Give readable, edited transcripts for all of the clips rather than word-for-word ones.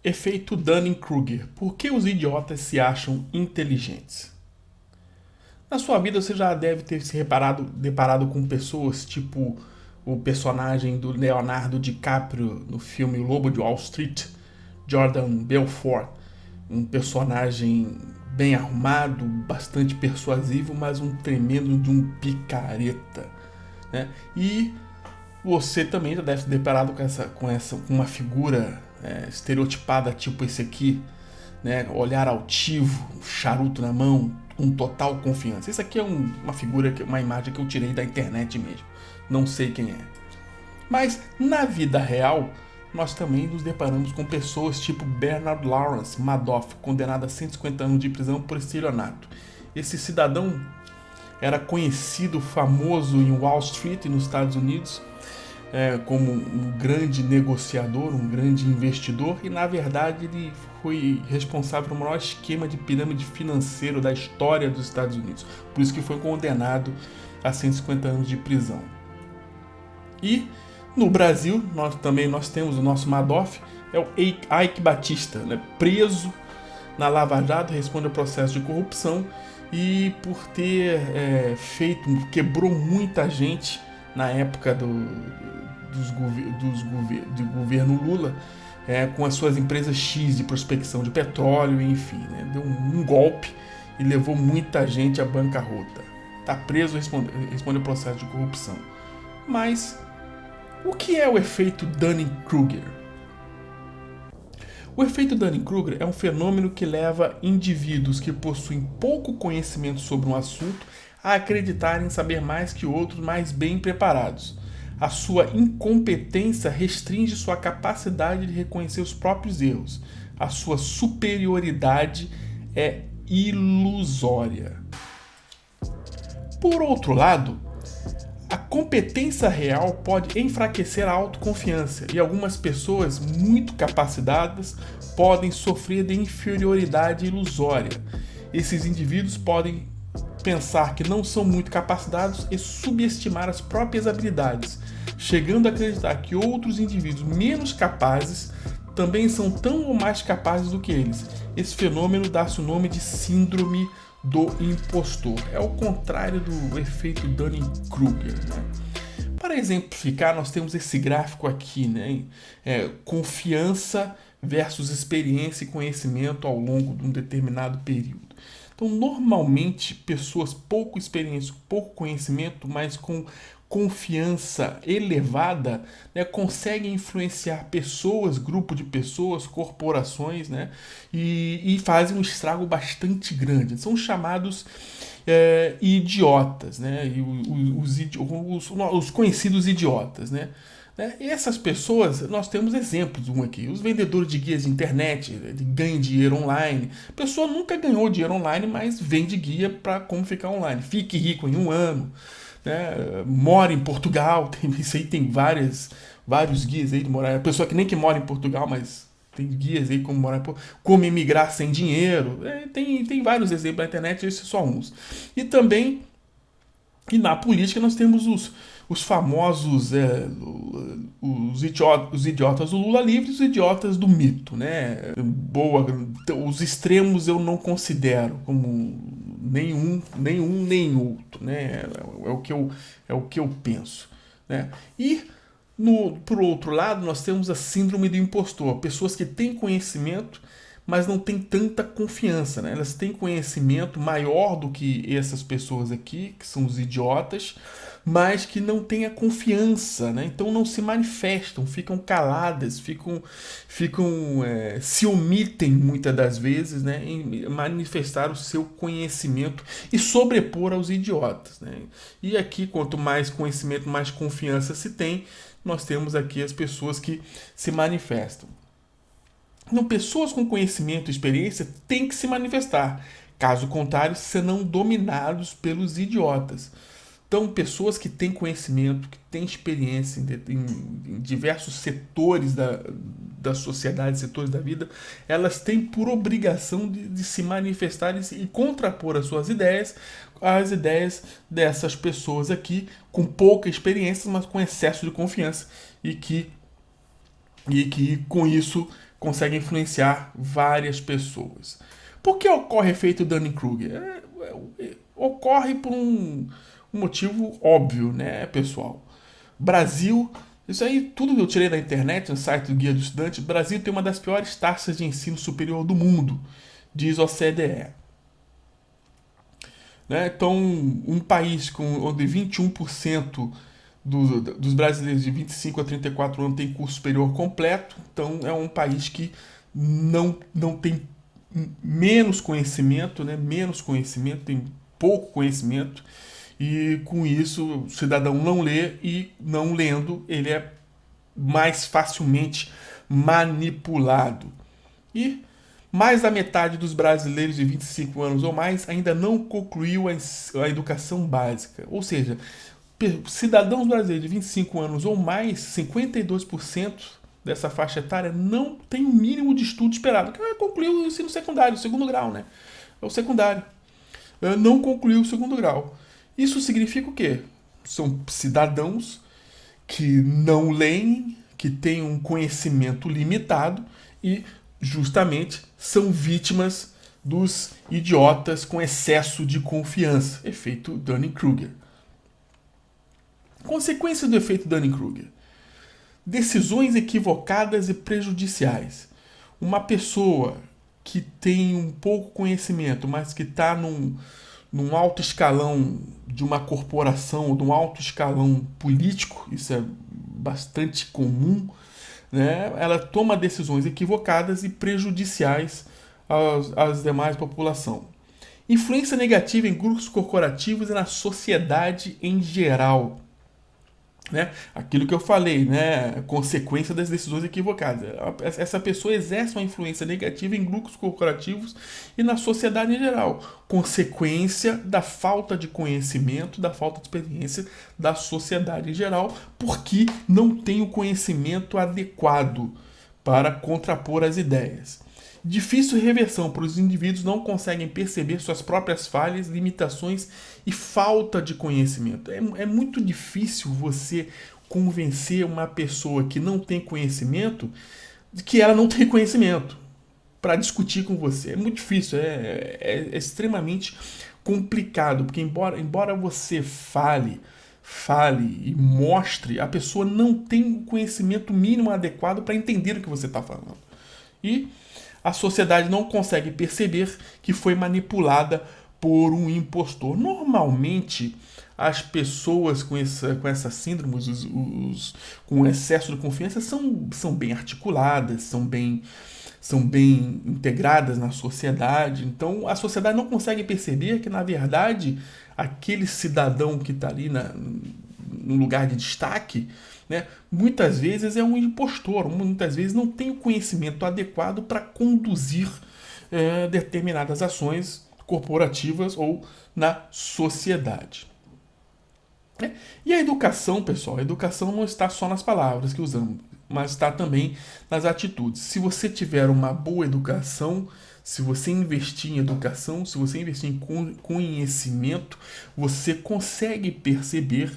Efeito Dunning-Kruger. Por que os idiotas se acham inteligentes? Na sua vida você já deve ter se deparado com pessoas tipo o personagem do Leonardo DiCaprio no filme O Lobo de Wall Street, Jordan Belfort, um personagem bem arrumado, bastante persuasivo, mas um tremendo de um picareta, né? E você também já deve ter deparado com uma figura estereotipada tipo esse aqui, né? Olhar altivo, charuto na mão, com total confiança. Isso aqui é uma figura, uma imagem que eu tirei da internet mesmo. Não sei quem é. Mas na vida real, nós também nos deparamos com pessoas tipo Bernard Lawrence Madoff, condenado a 150 anos de prisão por estelionato. Esse cidadão era conhecido, famoso em Wall Street, nos Estados Unidos, como um grande negociador, um grande investidor, e na verdade ele foi responsável pelo maior esquema de pirâmide financeiro da história dos Estados Unidos. Por isso que foi condenado a 150 anos de prisão. E no Brasil, nós temos o nosso Madoff, é o Eike Batista, né, preso na Lava Jato, responde ao processo de corrupção e por ter quebrou muita gente na época do governo Lula, com as suas empresas X de prospecção de petróleo, enfim, né, deu um golpe e levou muita gente à bancarrota. Está preso, responde ao processo de corrupção. Mas o que é o efeito Dunning-Kruger? O efeito Dunning-Kruger é um fenômeno que leva indivíduos que possuem pouco conhecimento sobre um assunto a acreditarem saber mais que outros mais bem preparados. A sua incompetência restringe sua capacidade de reconhecer os próprios erros. A sua superioridade é ilusória. Por outro lado, a competência real pode enfraquecer a autoconfiança e algumas pessoas muito capacitadas podem sofrer de inferioridade ilusória. Esses indivíduos podem pensar que não são muito capacitados e subestimar as próprias habilidades, chegando a acreditar que outros indivíduos menos capazes também são tão ou mais capazes do que eles. Esse fenômeno dá-se o nome de síndrome do impostor. É o contrário do efeito Dunning-Kruger, né? Para exemplificar, nós temos esse gráfico aqui, né? Confiança versus experiência e conhecimento ao longo de um determinado período. Então, normalmente, pessoas pouco experiência, pouco conhecimento, mas com confiança elevada, né, conseguem influenciar pessoas, grupo de pessoas, corporações, né, e fazem um estrago bastante grande. São chamados idiotas, né, os conhecidos idiotas, né. E essas pessoas, nós temos exemplos, um aqui, os vendedores de guias de internet, ganham dinheiro online. A pessoa nunca ganhou dinheiro online, mas vende guia para como ficar online. Fique rico em um ano, né? Mora em Portugal, isso aí tem vários guias aí de morar. A pessoa que nem que mora em Portugal, mas tem guias aí como morar, como emigrar sem dinheiro. Tem vários exemplos na internet, esses só uns. E também, e na política nós temos os famosos os idiotas do Lula livre e os idiotas do mito, né? Os extremos eu não considero como nenhum nem outro, né? É o que eu penso, né? E por outro lado, nós temos a síndrome do impostor, pessoas que têm conhecimento, mas não têm tanta confiança, né? Elas têm conhecimento maior do que essas pessoas aqui, que são os idiotas, mas que não têm a confiança, né? Então não se manifestam, ficam caladas, se omitem muitas das vezes, né, em manifestar o seu conhecimento e sobrepor aos idiotas, né? E aqui, quanto mais conhecimento, mais confiança se tem, nós temos aqui as pessoas que se manifestam. Então, pessoas com conhecimento e experiência têm que se manifestar. Caso contrário, serão dominados pelos idiotas. Então, pessoas que têm conhecimento, que têm experiência em diversos setores da sociedade, setores da vida, elas têm por obrigação de se manifestar e contrapor as suas ideias às ideias dessas pessoas aqui, com pouca experiência, mas com excesso de confiança, e que com isso consegue influenciar várias pessoas. Por que ocorre efeito Dunning-Kruger? Ocorre por um motivo óbvio, né, pessoal? Brasil, isso aí tudo que eu tirei da internet, no site do Guia do Estudante, o Brasil tem uma das piores taxas de ensino superior do mundo, diz a OCDE. Né? Então, um país onde 21% dos brasileiros de 25 a 34 anos tem curso superior completo, então é um país que não tem menos conhecimento, né? Menos conhecimento, tem pouco conhecimento, e com isso o cidadão não lê, e não lendo ele é mais facilmente manipulado. E mais da metade dos brasileiros de 25 anos ou mais ainda não concluiu a educação básica. Ou seja, cidadãos brasileiros de 25 anos ou mais, 52% dessa faixa etária não tem o mínimo de estudo esperado. Que concluiu o ensino secundário, o segundo grau, né? É o secundário. Não concluiu o segundo grau. Isso significa o quê? São cidadãos que não leem, que têm um conhecimento limitado e justamente são vítimas dos idiotas com excesso de confiança. Efeito Dunning-Kruger. Consequência do efeito Dunning-Kruger: decisões equivocadas e prejudiciais. Uma pessoa que tem um pouco conhecimento, mas que está num alto escalão de uma corporação, ou de um alto escalão político, isso é bastante comum, né? Ela toma decisões equivocadas e prejudiciais às demais população. Influência negativa em grupos corporativos e na sociedade em geral. Né? Aquilo que eu falei, né? Consequência das decisões equivocadas. Essa pessoa exerce uma influência negativa em grupos corporativos e na sociedade em geral. Consequência da falta de conhecimento, da falta de experiência da sociedade em geral, porque não tem o conhecimento adequado para contrapor as ideias. Difícil reversão, para os indivíduos não conseguem perceber suas próprias falhas, limitações e falta de conhecimento. É muito difícil você convencer uma pessoa que não tem conhecimento de que ela não tem conhecimento para discutir com você. É muito difícil, é extremamente complicado, porque embora você fale e mostre, a pessoa não tem o conhecimento mínimo adequado para entender o que você está falando. E a sociedade não consegue perceber que foi manipulada por um impostor. Normalmente, as pessoas com essa síndrome, com excesso de confiança, são bem articuladas, são bem integradas na sociedade. Então, a sociedade não consegue perceber que, na verdade, aquele cidadão que está ali no lugar de destaque, né, muitas vezes é um impostor, muitas vezes não tem o conhecimento adequado para conduzir determinadas ações corporativas ou na sociedade. E a educação, pessoal, a educação não está só nas palavras que usamos, mas está também nas atitudes. Se você tiver uma boa educação, se você investir em educação, se você investir em conhecimento, você consegue perceber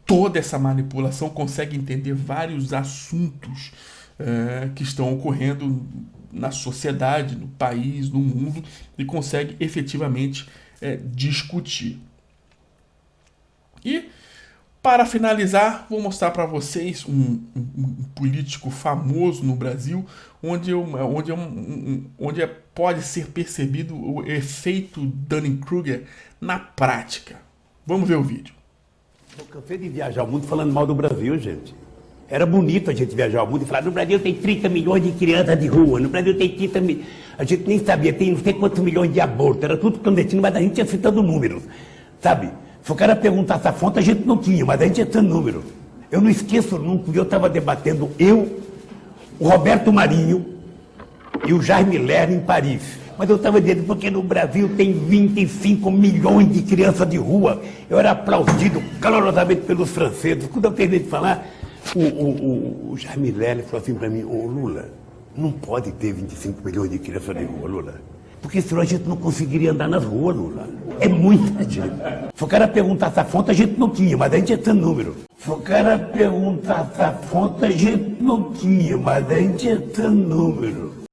toda essa manipulação, consegue entender vários assuntos que estão ocorrendo na sociedade, no país, no mundo, e consegue efetivamente discutir. E, para finalizar, vou mostrar para vocês um político famoso no Brasil, onde pode ser percebido o efeito Dunning-Kruger na prática. Vamos ver o vídeo. Eu cansei de viajar muito falando mal do Brasil, gente. Era bonito a gente viajar muito e falar: no Brasil tem 30 milhões de crianças de rua, no Brasil tem 30 milhões. A gente nem sabia, tem não sei quantos milhões de abortos, era tudo clandestino, mas a gente ia citando números, sabe? Se o cara perguntasse a fonte, a gente não tinha, mas a gente ia citando números. Eu não esqueço nunca, eu estava debatendo, o Roberto Marinho e o Jaime Lerner em Paris. Mas eu estava dizendo, porque no Brasil tem 25 milhões de crianças de rua. Eu era aplaudido calorosamente pelos franceses. Quando eu terminei de falar, o Jaime Lerner falou assim para mim: ô Lula, não pode ter 25 milhões de crianças de rua, Lula. Porque senão a gente não conseguiria andar nas ruas, Lula. É muita gente. Se o cara perguntasse a fonte, a gente não tinha, mas a gente ia ter número. Se o cara perguntasse a fonte, a gente não tinha, mas a gente tinha número.